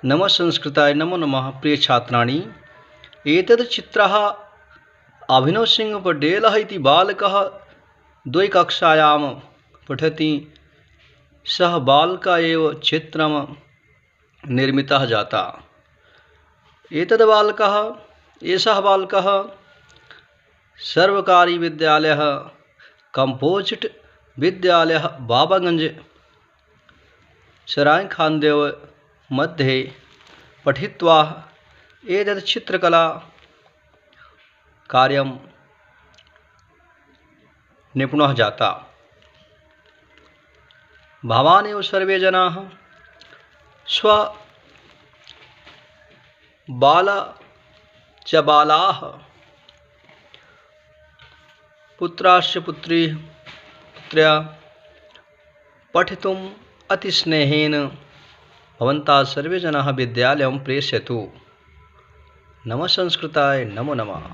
नमः संस्कृताय नमो नमः। प्रिय छात्राणि, एतद् चित्रः अभिनवसिंहपटेलः इति बालकः द्विकक्षायां पठति। सः बालकः एव चित्रं निर्मितः जाता। एषः बालकः सर्वकारी विद्यालयः कंपोजिट विद्यालयः बाबागंज सराय खानदेव मध्ये पठित्वा एतत् चित्रकला कार्यं निपुणः जाता। भवानेव सर्वे जनाः बालाः पुत्राश्च पुत्र्या पठितुम् अतिस्नेहेन भवन्तः सर्वे जनाः विद्यालयं प्रेषयतु। नमः संस्कृताय नमो नमः।